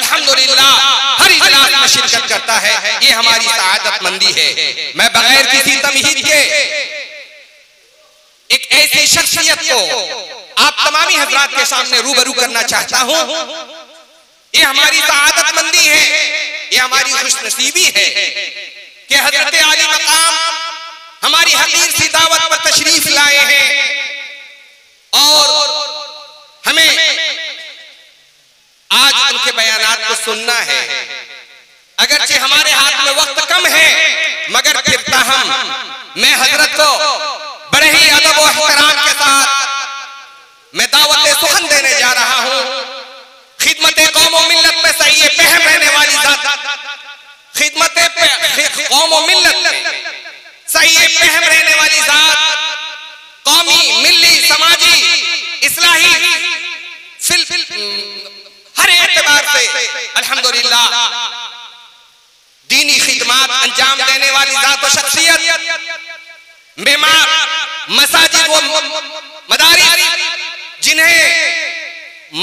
अल्हम्दुलिल्लाह हर इजलास में शिरकत करता है। ये हमारी सआदतमंदी है। मैं बगैर किसी तमहीद के एक ऐसी शख्सियत को आप तमामी हजरात के सामने रूबरू करना चाहता हूं। ये हमारी सआदतमंदी है, ये हमारी खुशनसीबी है कि हजरत आली मकाम हमारी हकीर सी दावत पर तशरीफ लाए हैं और हमें आज उनके बयानात को सुनना है। अगरचे हमारे हाथ में वक्त कम है, मगर फिर ताहम मैं हजरत को बड़े ही अदब और एहतराम के साथ मैं दावत सुखन देने जा रहा हूं। खिदमत कौम और मिल्लत में सही पहम रहने वाली जात, खिदमत कौम और मिल्लत में सही पहम रहने वाली जात, कौमी मिल्ली समाजी इस्लाही हर एतबार से अल्हम्दुलिल्लाह दीनी खिदमत अंजाम देने वाली जात और शख्सियत, बीमार मसाजिद व मदारिस, जिन्हें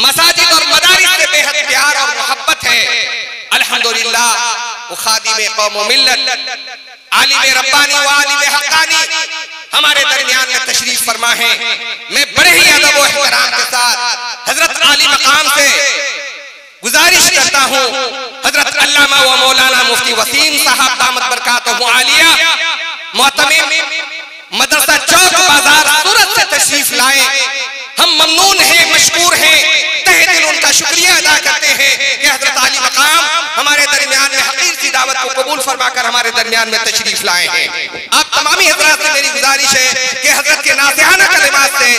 मसाजिद और मदारिस से बेहद प्यार और मोहब्बत है, अल्हम्दुलिल्लाह वो खादिम कौम और मिल्लत आलिम रब्बानी व आलिम हक्कानी हमारे दरमियान में तशरीफ फरमा है। मैं बड़े ही अदब और एहतराम के साथ हजरत आली मकाम से गुजारिश करता हूँ, हजरत अल्लामा व मौलाना मुफ्ती वसीम साहब दामत बरकातुहु आलिया मोहतमिम मदरसा चौक बाजार सूरत से तशरीफ लाए। हम ममनून हैं, मशकूर हैं, तहे दिल उनका शुक्रिया अदा करते हैं कि हजरत आली मकाम हमारे दरमियान में हकीर सी दावत को कबूल फरमाकर हमारे दरमियान में तशरीफ लाए हैं। आप तमामी हजरात से मेरी गुजारिश है कि हजरत के नासिहाना कलिमात से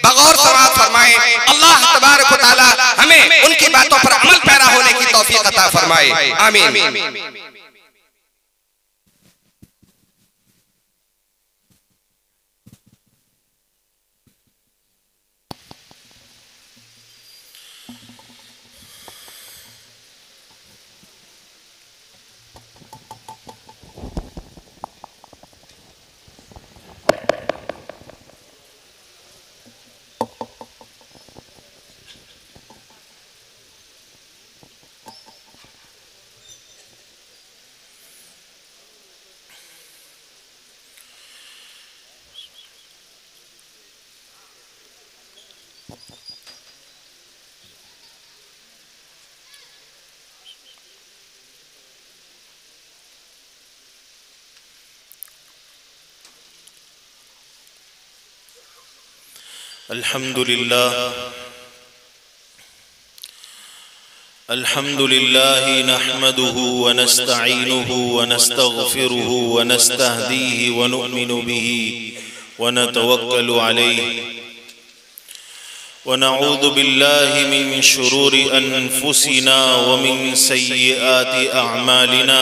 बगौर समाअत फरमाएं। अल्लाह तबारक व तआला हमें उनकी बातों पर अमल पैरा होने की तौफीक अता फरमाए, आमीन। अल्हम्दुलिल्लाह नहमदुहु व नस्तईनुहु व नस्तगफिरुहु व नस्तहदीहि व नु'मिनु बिही व नतवक्कलु अलैहि व नऊज़ु बिल्लाहि मिन शुरूरि अनफुसिना व मिन सय्यिआति अअमालिना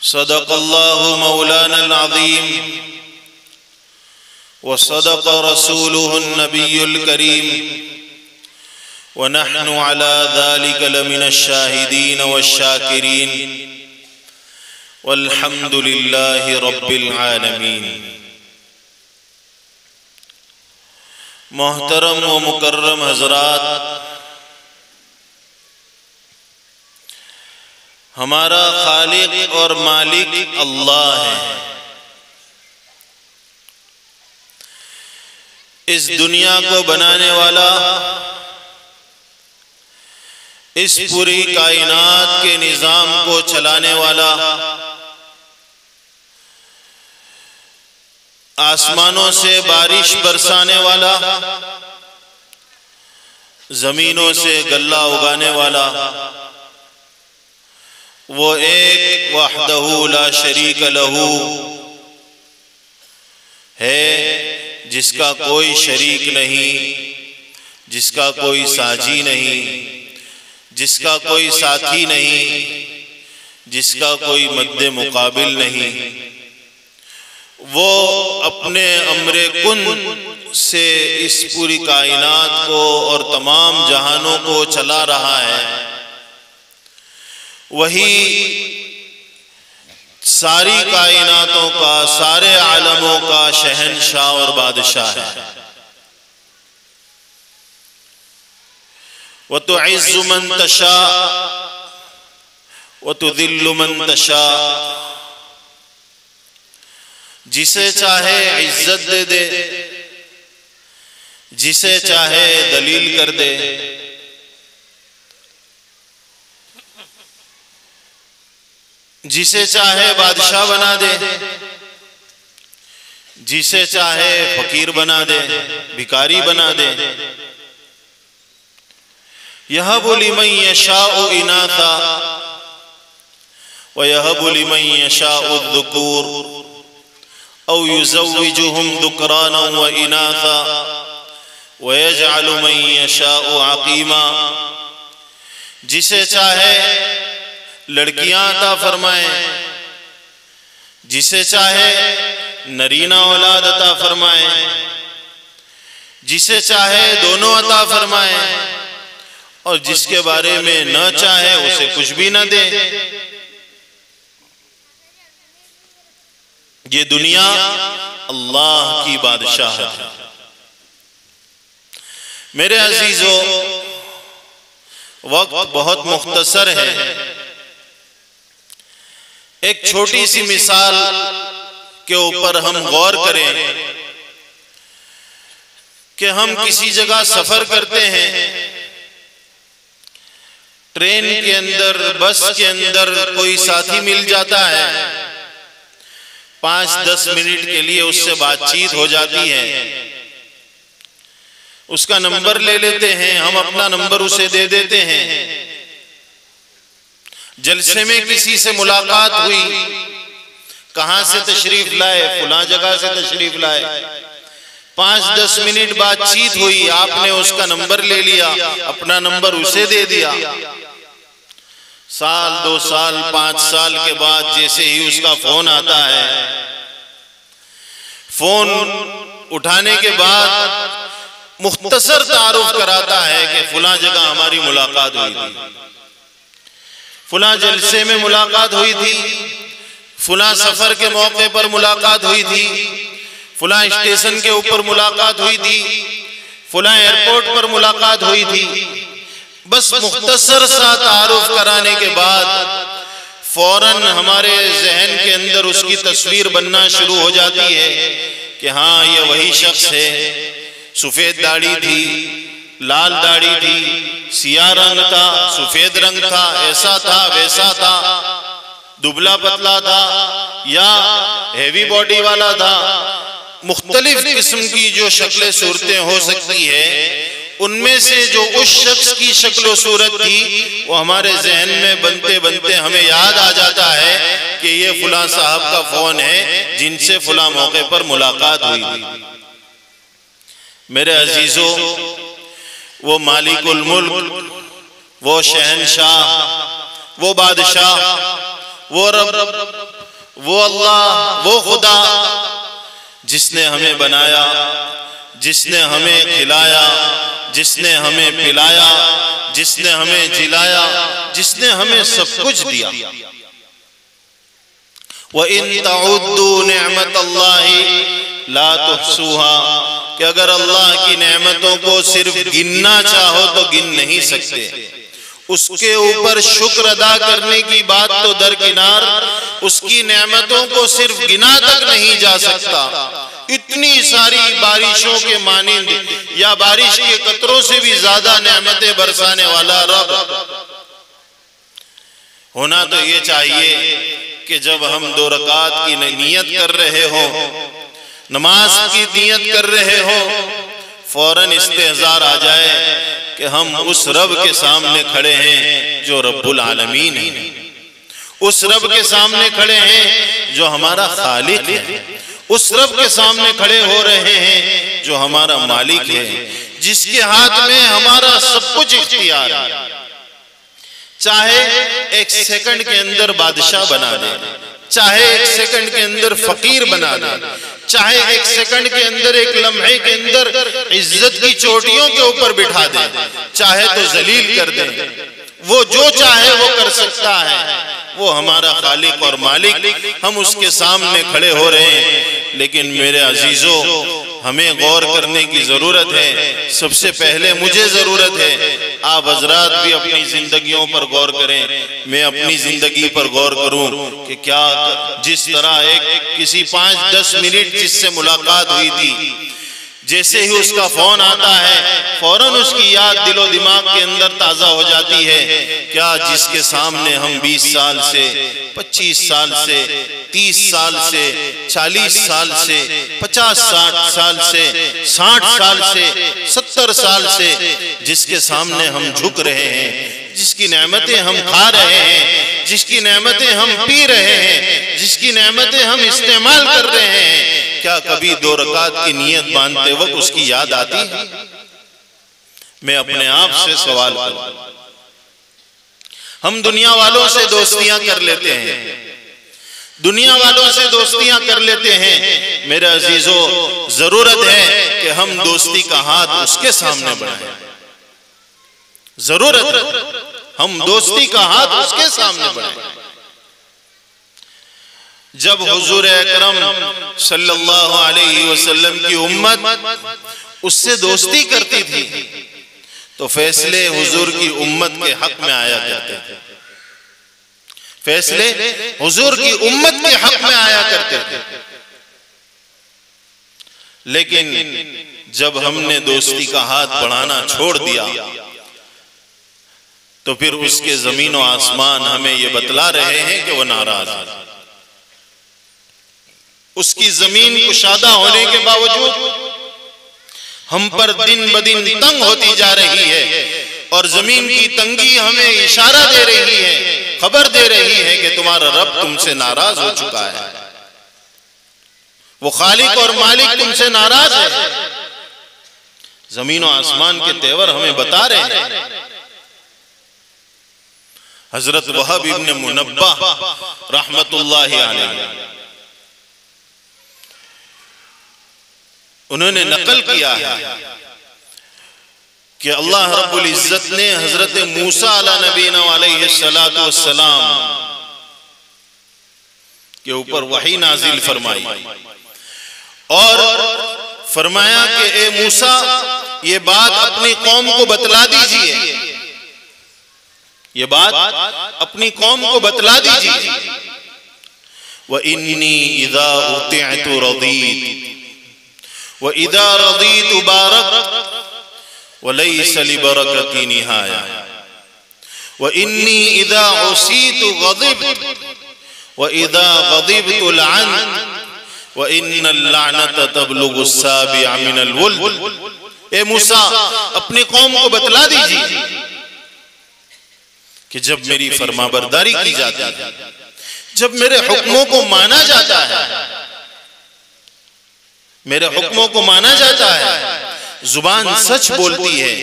सदक़ल्लाहु मौलानल अज़ीम व सदक़ रसूलुहुन नबियुल करीम व नहनु अला ज़ालिका लमिनश शाहिदीन वश्शाकिरीन वल्हम्दुलिल्लाहि रब्बिल आलमीन। मोहतरम व मुकर्रम हज़रात, हमारा खालिक और मालिक अल्लाह है। इस दुनिया को बनाने वाला, इस पूरी कायनात के निजाम को चलाने वाला, आसमानों से बारिश बरसाने वाला, जमीनों से गल्ला उगाने वाला, वो एक वहदहू ला शरीक लहू है, जिसका कोई शरीक नहीं, जिसका कोई साजी नहीं, जिसका कोई साथी नहीं, जिसका कोई मद्दे मुकाबिल नहीं। वो अपने अम्रे कुन से इस पूरी कायनात को और तमाम जहानों को चला रहा है। वही सारी कायनातों का, सारे आलमों का शहंशाह और बादशाह है। व तुइज़्ज़ु मन तशा व तुज़िल्लु मन तशा, जिसे चाहे इज्जत दे दे, जिसे चाहे दलील कर दे, जिसे चाहे बादशाह बना दे, जिसे चाहे फकीर बना दे, भिखारी बना दे। यहबु लिमन यशाउ इनाथा व यहबु लिमन यशाउ ज़ुकूर औ युज़व्विजुहुम ज़ुक्राना व इनाथा व यजअलु मन यशाउ अक़ीमा। जिसे चाहे लड़कियां अता फरमाए, जिसे चाहे नरीना औलाद अता फरमाए, जिसे चाहे दोनों अता फरमाए, और जिसके बारे में न चाहे उसे कुछ भी न दे। ये दुनिया अल्लाह की बादशाह है। मेरे अजीजों, वक्त बहुत मुख्तसर है। एक छोटी सी मिसाल के ऊपर हम गौर करें कि हम किसी जगह सफर करते हैं, ट्रेन के अंदर, बस के अंदर कोई साथी मिल जाता है, 5-10 मिनट के लिए उससे बातचीत हो जाती है, उसका नंबर ले लेते हैं, हम अपना नंबर उसे दे देते हैं। जलसे में किसी से मुलाकात हुई, कहां से तशरीफ लाए, फुला जगह से तशरीफ लाए, 5-10 मिनट बातचीत हुई, आपने उसका नंबर ले लिया, अपना नंबर उसे दे दिया। साल, 2 साल, 5 साल के बाद जैसे ही उसका फोन आता है, फोन उठाने के बाद मुख्तसर तारुफ कराता है कि फुला जगह हमारी मुलाकात हुई थी, फुला जलसे में मुलाकात हुई थी, फुला सफर के मौके पर मुलाकात हुई थी, फुला स्टेशन के ऊपर मुलाकात हुई थी, फुला एयरपोर्ट पर मुलाकात हुई थी। बस मुख्तसर सा तारुफ कराने के बाद फौरन हमारे जहन के अंदर उसकी तस्वीर बनना शुरू हो जाती है कि हाँ, ये वही शख्स है। सफेद दाढ़ी थी, लाल दाढ़ी थी, सिया रंग था, सफेद रंग था, ऐसा था, वैसा था, दुबला पतला था या हैवी बॉडी वाला था। मुख्तलिफ किस्म की जो शक्लें सूरतें हो सकती है, उनमें से जो उस शख्स की शक्ल सूरत थी वो हमारे जहन में बनते बनते हमें याद आ जाता है कि ये फुला साहब का फोन है जिनसे फुला मौके पर मुलाकात हुई थी। मेरे अजीजों, वो मालिकुल मुल्क, वो शहनशाह, वो बादशाह, वो रब, वो अल्लाह, वो खुदा जिसने हमें बनाया, जिसने हमें खिलाया, जिसने हमें पिलाया, जिसने हमें जिलाया, जिसने हमें सब कुछ दिया। व इन तउद्दू निअमतल्लाहि ला तुहसूहा, कि अगर अल्लाह की नेमतों को सिर्फ गिनना चाहो तो गिन नहीं सकते। उसके ऊपर शुक्र अदा करने की बात तो दरकिनार, उसकी नेमतों को सिर्फ गिना तक नहीं जा सकता। इतनी सारी बारिशों के मानिंद या बारिश के कतरों से भी ज्यादा नेमतें बरसाने वाला रब होना तो ये चाहिए कि जब हम 2 रकात की नियत कर रहे हो, नमाज की नियत कर रहे हो, फौरन इस्तेहज़ार आ जाए कि हम उस रब के सामने खड़े हैं जो रब्बुल आलमीन है, उस रब के सामने खड़े हैं जो हमारा खालिक है, उस रब के सामने खड़े हो रहे हैं जो हमारा मालिक है, जिसके हाथ में हमारा सब कुछ इख्तियार है। चाहे 1 सेकंड के अंदर बादशाह बना दे, चाहे 1 सेकंड के अंदर फकीर बना दे, चाहे 1 सेकंड के अंदर, 1 लम्हे के अंदर इज्जत की चोटियों के ऊपर बिठा दे, चाहे तो जलील कर दे, वो जो चाहे वो कर सकता है। वो हमारा खालिक और मालिक, हम उसके सामने खड़े हो रहे हैं। लेकिन मेरे अजीजों, हमें गौर करने की जरूरत है। सबसे पहले मुझे जरूरत है, आप हजरात भी अपनी जिंदगियों पर गौर करें, मैं अपनी जिंदगी पर गौर करूं कि क्या जिस तरह एक किसी 5-10 मिनट जिससे मुलाकात हुई थी, जैसे ही उसका फोन आता है फौरन उसकी याद दिलो दिमाग के अंदर ताजा हो जाती है। क्या जिसके सामने हम 20 साल से, 25 साल से, 30 साल से, 40 साल से, 50-60 साल से, 60 साल से, 70 साल से जिसके सामने हम झुक रहे हैं, जिसकी नेमतें हम खा रहे हैं, जिसकी नेमतें हम पी रहे हैं, जिसकी नेमतें हम इस्तेमाल कर रहे हैं, क्या कभी 2 रकात की नियत बांधते वक्त उसकी याद आती है? मैं अपने आप से सवाल करूं। हम दुनिया वालों से दोस्तियां कर लेते हैं, दुनिया वालों से दोस्तियां कर लेते हैं। मेरे अजीजों, जरूरत है कि हम दोस्ती का हाथ उसके सामने बढ़ाएं। जरूरत है हम दोस्ती का हाथ उसके सामने बढ़ाएं। जब हुजूर अकरम सल्लल्लाहु अलैहि वसल्लम की उम्मत उससे दोस्ती करती थी तो फैसले हुजूर की उम्मत के हक में आया करते थे, फैसले हुजूर की उम्मत के हक में आया करते थे। लेकिन जब हमने दोस्ती का हाथ बढ़ाना छोड़ दिया तो फिर उसके जमीन और आसमान हमें ये बतला रहे हैं कि वो नाराज है। उसकी जमीन कुशादा होने के बावजूद हम पर दिन ब दिन तंग होती जा रही है और जमीन की तंगी हमें इशारा दे रही है, खबर दे रही है कि तुम्हारा रब तुमसे नाराज हो चुका है, वो खालिक और मालिक तुमसे नाराज है। जमीन और आसमान के तेवर हमें बता रहे हैं। हजरत वहाब इब्न मुनब्बाह रहमतुल्लाहि अलैहि उन्होंने नकल किया है कि अल्लाह रब्बुल इज्जत ने हजरत मूसा अला नबीना अलैहिस्सलातु वस्सलाम के ऊपर वही नाजिल फरमाई और फरमाया कि ए मूसा, ये बात अपनी कौम को बतला दीजिए, ये बात अपनी कौम को बतला दीजिए। व इन्नी इज़ा उतिअतु रदीत व इज़ा रदीतु बारक व लैसा लिबरकती निहाया व इन्नी इज़ा उसीतु गज़िबतु व इज़ा गज़िबतु लअनतु व इन्नल लअनत तबलुगु अस्साबिअ मिनल वुल्द। ए मूसा, अपनी कौम को बतला दीजिए कि जब मेरी फरमाबरदारी की जाती है, जब मेरे हुक्मों को माना जाता है, मेरे हुक्मों को माना जाता है, जुबान सच बोलती है,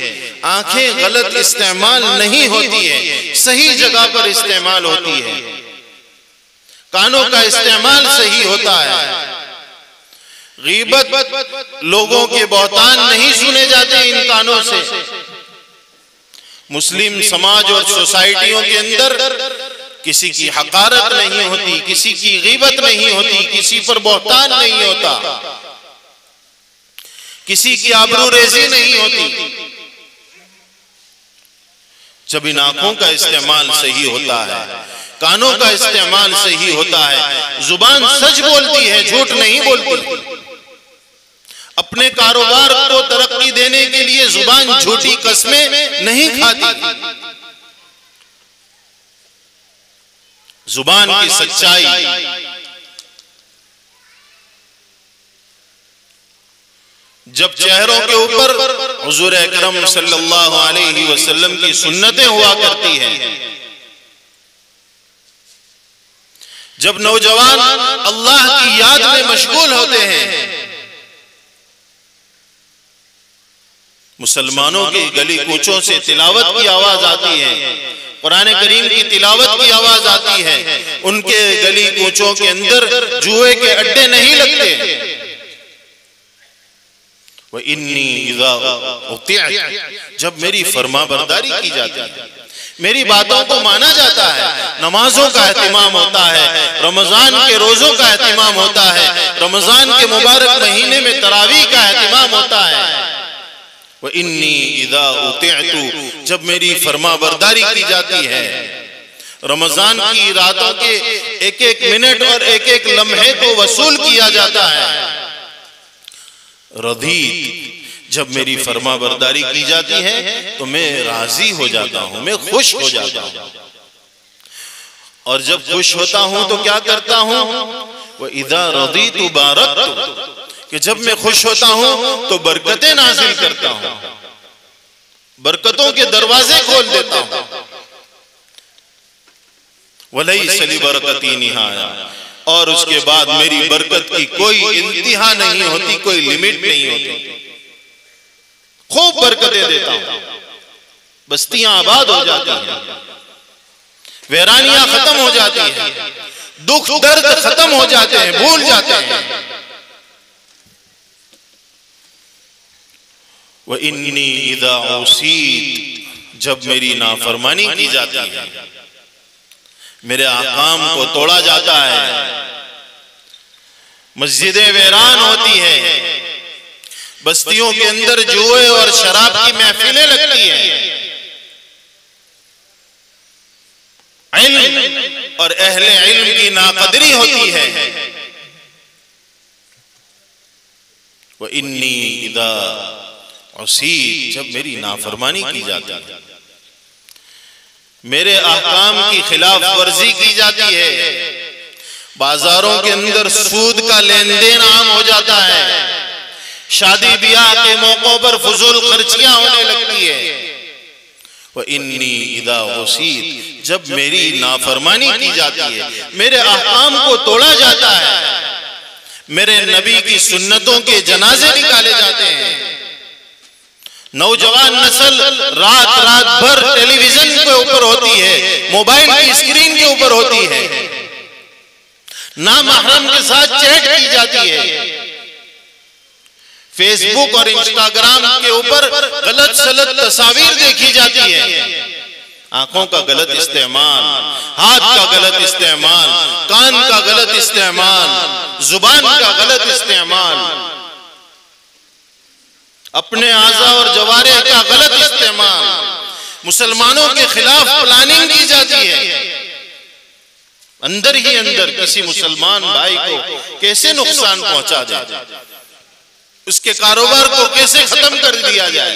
आंखें गलत इस्तेमाल नहीं होती है, सही जगह पर इस्तेमाल होती है, कानों का इस्तेमाल सही होता है। गीबत, लोगों के बहतान नहीं सुने जाते इन कानों से। मुस्लिम समाज और सोसाइटियों के अंदर किसी की हकारत नहीं होती, किसी की गीबत नहीं होती, किसी पर बहतान नहीं होता, किसी की आबरूरेजी नहीं होती। जब इन आंखों का इस्तेमाल सही होता है, कानों का इस्तेमाल सही होता है, जुबान सच बोलती है, झूठ नहीं बोलती। अपने कारोबार को तरक्की देने के लिए जुबान झूठी कस्में नहीं खाती। जुबान की सच्चाई जब चेहरों के ऊपर हुजूर अकरम सल्लल्लाहु अलैहि वसल्लम की सुन्नतें हुआ करती हैं, जब नौजवान अल्लाह की याद में मशगूल होते हैं, मुसलमानों की गली कूचों से तिलावत की आवाज आती है, कुरान करीम की तिलावत की आवाज आती है, उनके गली कूचों के अंदर जुए के अड्डे नहीं लगते। वह इन्नी इज़ा उतिअत, जब मेरी फरमा बरदारी की जाती है, मेरी बातों को माना जाता है, नमाजों का एहतिमाम होता है, रमजान के रोजों का एहतिमाम होता है, रमजान के मुबारक महीने में तरावीह का एहतिमाम होता है। वह इन्नी इज़ा उतिअतु, जब मेरी फरमा बरदारी की जाती है, रमजान की रातों के एक एक मिनट और एक एक लम्हे को वसूल किया जाता है। रदीत, जब मेरी फरमा बरदारी की जाती है तो मैं राजी हो जाता हूं, मैं खुश हो जाता हूं। और जब खुश होता हूं तो क्या करता हूं? वह इज़ा रदीतु बारकतु, कि जब मैं खुश होता हूं तो बरकतें नाजिल करता हूं, बरकतों के दरवाजे खोल देता हूं। वलैसा लिबरकती निहाया, और उसके बाद मेरी बरकत की कोई इंतहा नहीं होती, कोई लिमिट नहीं होती। खूब बरकतें देता हूं, बस्तियां आबाद हो जाती हैं, वैरानियां खत्म हो जाती हैं, दुख दर्द खत्म हो जाते हैं, भूल जाते हैं। वह इन्नी इज़ा उसीत, जब मेरी नाफरमानी की जाती है, मेरे अहकाम को तोड़ा जाता है, मस्जिदें वीरान होती है, बस्तियों के अंदर जुए और शराब की महफिलें लगती हैं, इल्म और अहले इल्म की नाकदरी होती है। वह इन्नी इज़ा उसीत, जब मेरी नाफरमानी की जाती है, मेरे अहकाम की खिलाफ वर्जी की जाती है, बाजारों के अंदर सूद का लेन देन आम हो जाता है, शादी ब्याह के मौकों पर फजूल खर्चियां होने लगती है। वह इन्नी इज़ा उसीत, जब मेरी नाफरमानी की जाती है, मेरे अहकाम को तोड़ा जाता है, मेरे नबी की सुन्नतों के जनाजे निकाले जाते हैं, नौजवान नस्ल रात रात भर टेलीविजन के ऊपर होती है, मोबाइल की स्क्रीन के ऊपर होती है, नामहरम के साथ चैट की जाती है, फेसबुक और इंस्टाग्राम के ऊपर गलत सलत तस्वीर देखी जाती है। आंखों का गलत इस्तेमाल, हाथ का गलत इस्तेमाल, कान का गलत इस्तेमाल, जुबान का गलत इस्तेमाल, अपने आज़ा और जवारे का गलत इस्तेमाल, मुसलमानों के खिलाफ प्लानिंग की जाती है। अंदर ही अंदर किसी मुसलमान भाई को कैसे नुकसान पहुंचा जाए, उसके कारोबार को कैसे खत्म कर दिया जाए।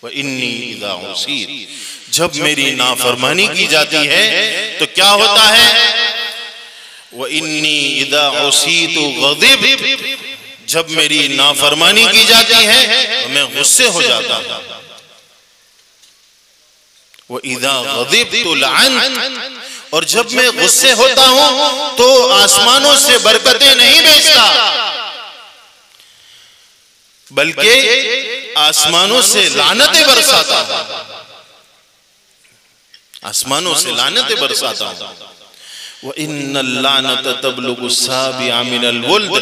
वह इन्नी इज़ा उसीत, जब मेरी नाफरमानी की जाती है तो क्या होता है? वह इन्नी इज़ा उसीतु गज़िब, जब मेरी नाफरमानी की जाती है तो मैं गुस्से हो जाता हूं। वो इज़ा गज़िबतु लअन, और जब मैं गुस्से होता हूं तो आसमानों से बरकतें नहीं भेजता, बल्कि आसमानों से लानतें बरसाता हूं, आसमानों से लानतें बरसाता हूं। व इन्नल लानत तबलुगु साबिआ मिनल वुल्द,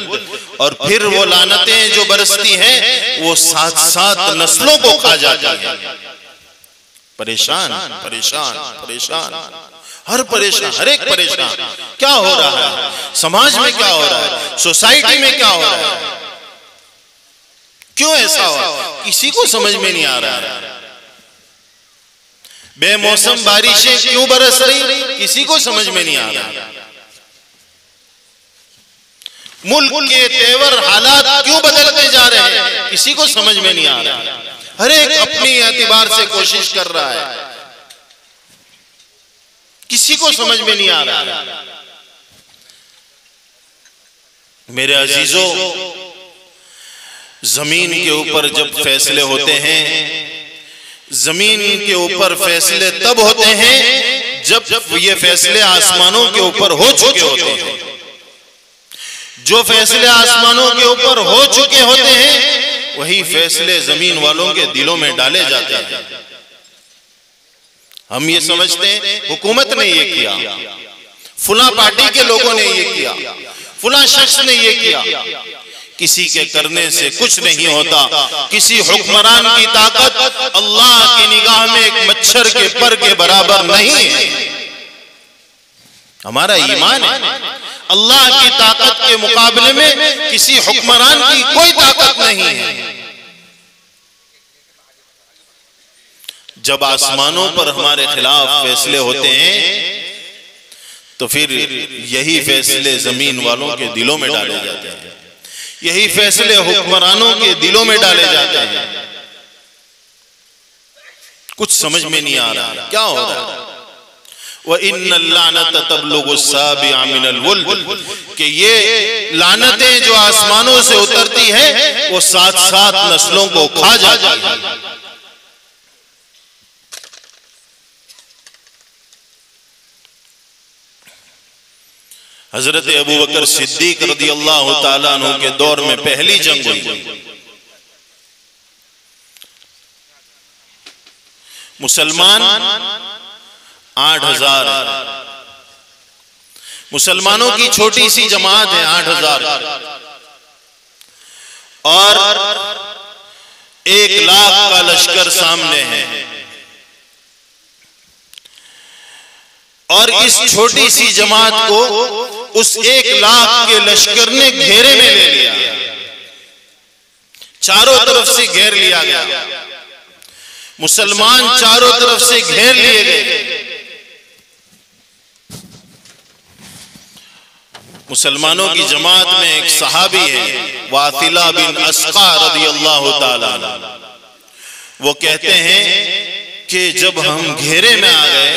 और फिर वो लानतें जो बरसती हैं वो 7-7 नस्लों को खा जाती हैं। परेशान परेशान परेशान, हर परेशान, हर एक परेशान। क्या हो रहा है समाज में, क्या हो रहा है सोसाइटी में, क्या हो रहा है, क्यों ऐसा हुआ, किसी को समझ में नहीं आ रहा है। बेमौसम बारिशें क्यों बरस रही, किसी को समझ में नहीं आ रहा। मुल्क के तेवर हालात क्यों बदलते जा रहे हैं, किसी को समझ में नहीं आ रहा। हर एक अपनी एतबार से कोशिश कर रहा है, किसी को समझ में नहीं आ रहा। मेरे अजीजों, जमीन के ऊपर जब फैसले होते हैं, जमीन के ऊपर फैसले तब होते हैं जब ये फैसले आसमानों के ऊपर हो चुके होते हैं। जो फैसले आसमानों के ऊपर हो चुके होते हैं वही फैसले जमीन वालों के दिलों में डाले जाते हैं। हम ये समझते हैं हुकूमत ने ये किया, फुला पार्टी के लोगों ने ये किया, फुला शख्स ने ये किया। किसी के करने से कुछ नहीं होता। किसी हुक्मरान की ताकत अल्लाह की निगाह में एक मच्छर के पर के बराबर नहीं है। हमारा ईमान है अल्लाह की ताकत के मुकाबले में किसी हुक्मरान की कोई ताकत नहीं है। जब आसमानों पर हमारे खिलाफ फैसले होते हैं तो फिर यही फैसले जमीन वालों के दिलों में डाले जाते हैं, यही फैसले हुक्मरानों के दिलों में डाले जाते हैं। कुछ समझ में नहीं आ रहा क्या हो रहा है। व इन्नल लानत तबलुगु साबिआ मिनल वुल्द, कि ये लानतें जो आसमानों से उतरती है वो 7-7 नस्लों को खा जाती है। हजरत अबू बकर सिद्दीक रज़ी अल्लाह ताला अन्हु के दौर में पहली जंग हुई। मुसलमान 8,000, मुसलमानों की छोटी सी जमात है 8,000, और 1 लाख का लश्कर सामने है। और इस छोटी सी जमात को उस 1 लाख के लश्कर ने घेरे में ले लिया, चारों तरफ से घेर लिया गया। मुसलमान चारों तरफ से घेर लिए गए। मुसलमानों की जमात में एक सहाबी है वासिला बिन अस्का रज़ियल्लाहु ताला, वो कहते हैं कि जब हम घेरे में आ गए,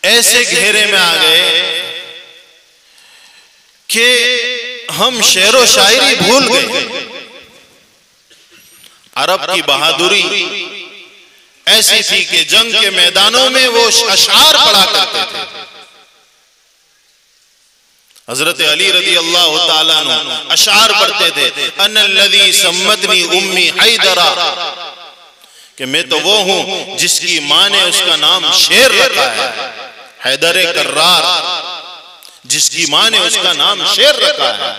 ऐसे घेरे में आ गए कि हम शेर व शायरी भूल गए। अरब की बहादुरी ऐसी थी कि जंग के मैदानों में वो अशार पढ़ा करते थे। हजरत अली रज़ी अल्लाह ताला अन्हु अशार पढ़ते थे, अन्नल्लज़ी सम्मतनी उम्मी हैदरा, कि मैं तो वो हूं जिसकी मां ने उसका नाम शेर रखा है, हैदर कर्रार, जिसकी मां ने उसका नाम शेर रखा है।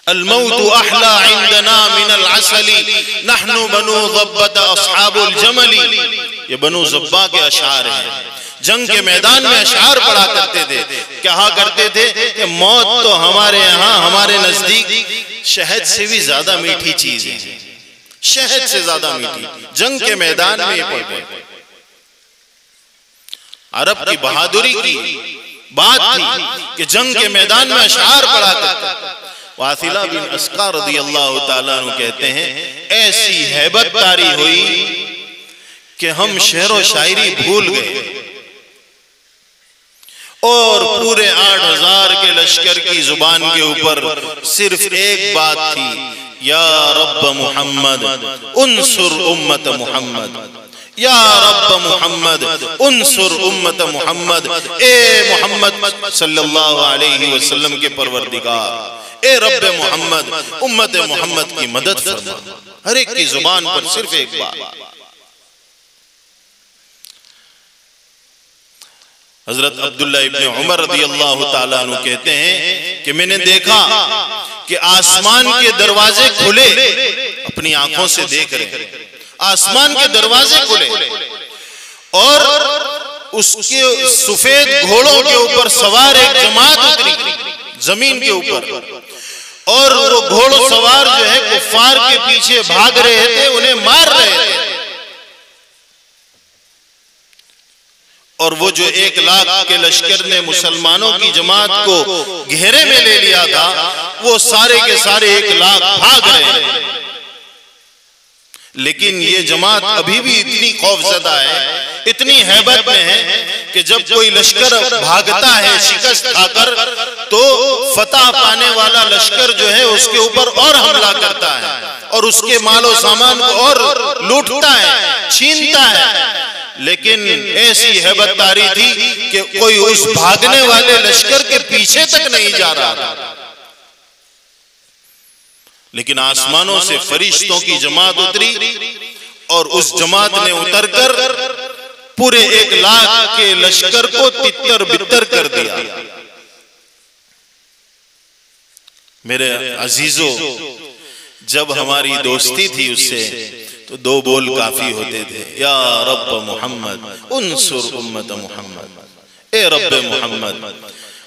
अल-मौतु अहला इंदना मिनल असली, नहनु बनु ज़ब्बत अस्हाबुल जमली। ये बनु ज़ब्बा के अशार हैं। जंग के मैदान में अशार पढ़ा करते थे, कहा करते थे कि मौत तो हमारे यहाँ, हमारे नजदीक शहद से भी ज्यादा मीठी चीज है, शहद से ज्यादा मीठी। जंग के मैदान में ये पढ़ते। अरब की बहादुरी की बात थी कि जंग के मैदान में अशार पढ़ा करते। वासिला बिन अस्का रज़ियल्लाहु ताला अन्हु कहते हैं ऐसी हैबत तारी हुई कि हम शेर व शायरी भूल गए, और पूरे 8,000 के लश्कर की जुबान के ऊपर सिर्फ एक बात थी, या रब्ब मुहम्मद उन्सुर उम्मत मुहम्मद, या रब्ब मुहम्मद उन्सुर उम्मत मुहम्मद। ए मोहम्मद सल्लल्लाहु अलैहि वसल्लम के परवरदिगार, ए रब्ब मोहम्मद उम्मत मोहम्मद की मदद फरमा। हर एक की जुबान पर सिर्फ एक बात। हजरत अब्दुल्ला इब्ने उमर रदियल्लाहु ताला अन्हु कहते हैं कि मैंने देखा कि आसमान के दरवाजे खुले, अपनी आंखों से देख रहे, आसमान के दरवाजे खुले और उसके सफेद घोड़ों के ऊपर सवार एक जमात उतरी जमीन के ऊपर, और वो घोड़ों सवार जो है कुफ्फार के पीछे भाग रहे थे, उन्हें मार रहे थे। और वो जो 1 लाख के लश्कर ने मुसलमानों की जमात को घेरे में ले लिया था, वो सारे के सारे 1 लाख भाग रहे हैं। लेकिन ये जमात अभी भी इतनी खौफजदा है, इतनी हैबत में है कि जब कोई लश्कर भागता है शिकस्त खाकर, तो फतह पाने वाला लश्कर जो है उसके ऊपर और हमला करता है और उसके मालो सामान को और लूटता है, छीनता है। लेकिन ऐसी हैबत तारी थी कि कोई उस भागने वाले लश्कर के पीछे तक नहीं जा रहा था। लेकिन आसमानों से फरिश्तों की जमात उतरी और उस जमात ने उतरकर पूरे 1 लाख के लश्कर को तितर बितर कर दिया। मेरे अजीजों, जब हमारी दोस्ती थी उससे तो 2 बोल काफी होते थे, या रब्ब मोहम्मद उन्सुर उम्मत मोहम्मद, ए रब्ब मोहम्मद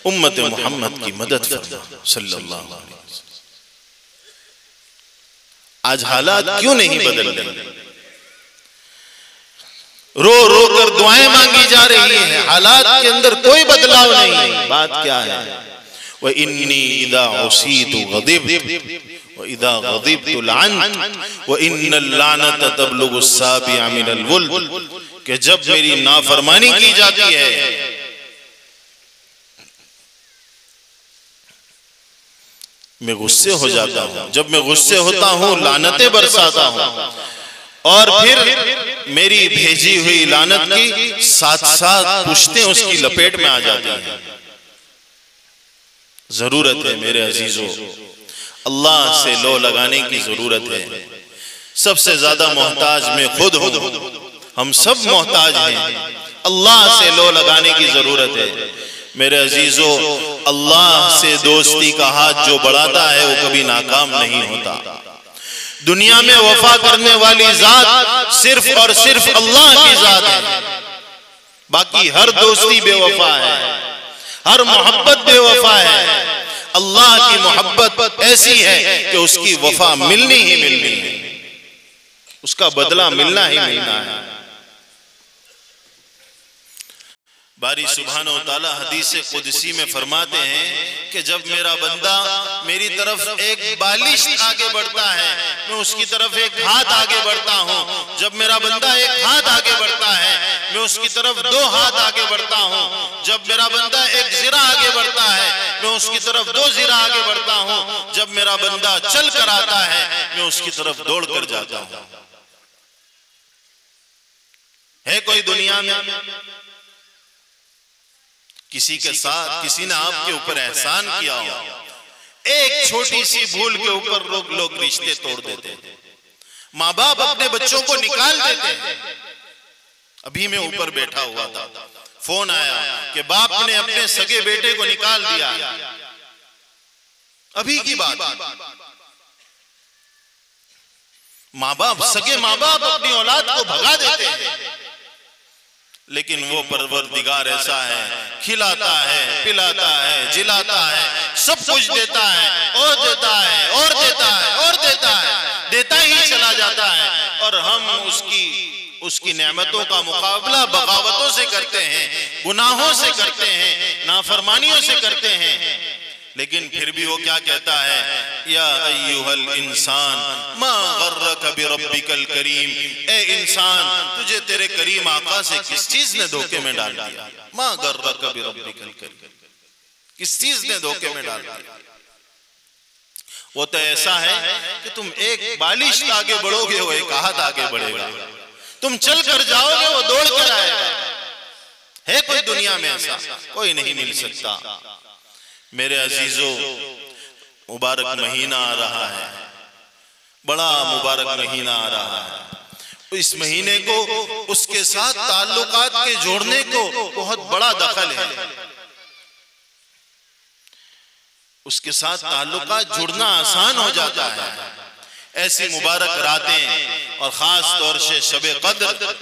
उम्मत मोहम्मद की मदद फरमा सल्लल्लाहु अलैहि वसल्लम। आज हालात क्यों नहीं बदल रहे? रो रो कर दुआएं मांगी जा रही हैं, हालात के अंदर कोई बदलाव नहीं। बात क्या है? व इन्नी इदा उसीतु गदिब्तु व इदा गदिब्तु लअनतु व इन्नल लानत तबलुगु साबिअ मिनल वुल्द, कि जब मेरी नाफरमानी की जाती है मैं गुस्से हो जाता हूं, जब मैं गुस्से होता हूं लानतें बरसाता हूं, और फिर मेरी भेजी हुई लानत की साथ साथ पुश्तें उसकी लपेट में आ जाती हैं। जरूरत है मेरे अजीजों, अल्लाह से लो लगाने की जरूरत है। सबसे ज्यादा मोहताज मैं खुद हूं, हम सब मोहताज हैं। अल्लाह से लो लगाने की जरूरत है मेरे अजीजों। अल्लाह से दोस्ती का हाथ जो बढ़ाता है वो कभी नाकाम नहीं होता। दुनिया में वफा करने वाली जात सिर्फ और सिर्फ अल्लाह की जात है, बाकी हर दोस्ती बेवफा है, हर मोहब्बत बेवफा है। अल्लाह की मोहब्बत ऐसी है कि उसकी वफा मिलनी ही मिलनी है, उसका बदला मिलना ही मिलना है। बारी सुब्हानो ताला हदीस कुदसी में फरमाते हैं कि जब मेरा बंदा मेरी तरफ एक बालिश आगे बढ़ता है, मैं उसकी तरफ एक हाथ आगे बढ़ता हूँ। जब मेरा बंदा एक हाथ आगे बढ़ता है, मैं उसकी तरफ 2 हाथ आगे बढ़ता हूँ। जब मेरा बंदा एक ज़िरा आगे बढ़ता है, मैं उसकी तरफ 2 ज़िरा आगे बढ़ता हूँ। जब मेरा बंदा चल कर आता है, मैं उसकी तरफ दौड़ कर जाता हूँ। है कोई दुनिया में किसी के साथ किसी ने आपके ऊपर एहसान किया हो, एक छोटी सी भूल के ऊपर लोग रिश्ते तोड़ देते हैं, माँ बाप अपने बच्चों को निकाल देते हैं। अभी मैं ऊपर बैठा हुआ था, फोन आया कि बाप ने अपने सगे बेटे को निकाल दिया। अभी की बात, माँ बाप सगे माँ बाप अपनी औलाद को भगा देते हैं, लेकिन वो परवरदिगार ऐसा है, खिलाता है, पिलाता है, जिलाता है, सब कुछ देता है और देता है और देता है और देता है, देता ही चला जाता है। और हम उसकी नेमतों का मुकाबला बगावतों से करते हैं, गुनाहों से करते हैं, नाफरमानियों से करते हैं। लेकिन फिर भी वो क्या कहता है, या अय्युहल इंसान मा गर्रक बिरब्बिकल करीम, ए इंसान तुझे तेरे करीम आका से किस चीज ने धोखे में डाल दिया। मा गर्रक बिरब्बिकल करीम, किस चीज ने धोखे में डाल दिया। वो तो ऐसा है कि तुम एक बालिश आगे बढ़ोगे वो एक हाथ आगे बढ़ेगा, तुम चल कर जाओगे वो दौड़ कर आएगा। है कोई दुनिया में ऐसा? कोई नहीं मिल सकता। मेरे अजीजों, मुबारक महीना आ रहा है, बड़ा मुबारक महीना आ रहा है। इस महीने को उसके साथ ताल्लुकात के जोड़ने को बहुत बड़ा दखल है। उसके साथ ताल्लुकात जुड़ना आसान हो जाता है। ऐसी मुबारक रातें और खास तौर से शबे कद्र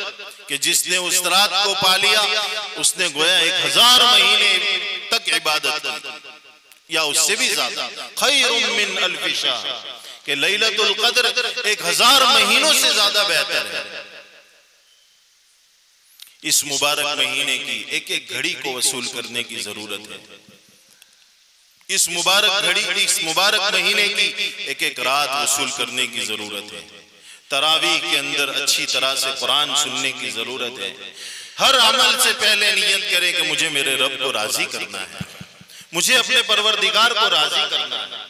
कि जिसने उस रात को पा लिया उसने गोया 1000 महीने तक इबादत की या उससे भी ज्यादा। खैरुम मिन अल्फि शाह कि लैलतुल कद्र 1000 महीनों से ज्यादा बेहतर है। इस मुबारक महीने की एक एक घड़ी को वसूल करने की जरूरत है। इस मुबारक महीने की एक एक रात वसूल करने की जरूरत है। तरावीह के अंदर अच्छी तरह से कुरान सुनने की जरूरत है। हर अमल से पहले नियत करें कि मुझे मेरे रब को राजी करना है, मुझे अपने परवरदिगार को राजी करना है।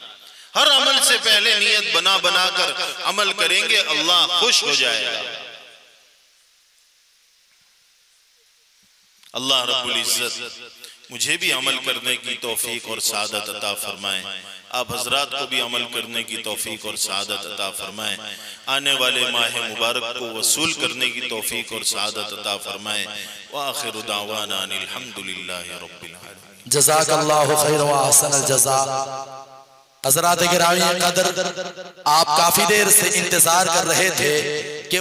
हर अमल से पहले नियत बना कर अमल करेंगे, अल्लाह खुश हो जाएगा। अल्लाह रब्बुल इज्जत मुझे भी अमल करने की तौफीक और सादत अता फरमाए। आप हजरात को भी अमल करने की तौफीक और सादत अता फरमाए। आने वाले माह मुबारक को वसूल करने की तौफीक और सादत अता फरमाए। व आखिरु दावाना अनिल हम्दुलिल्लाहि रब्बिल आलमीन। जज़ाकल्लाहु खैरन व अहसनल जज़ा। हज़रात गिरामी क़द्र, आप काफी देर से इंतजार कर रहे थे कि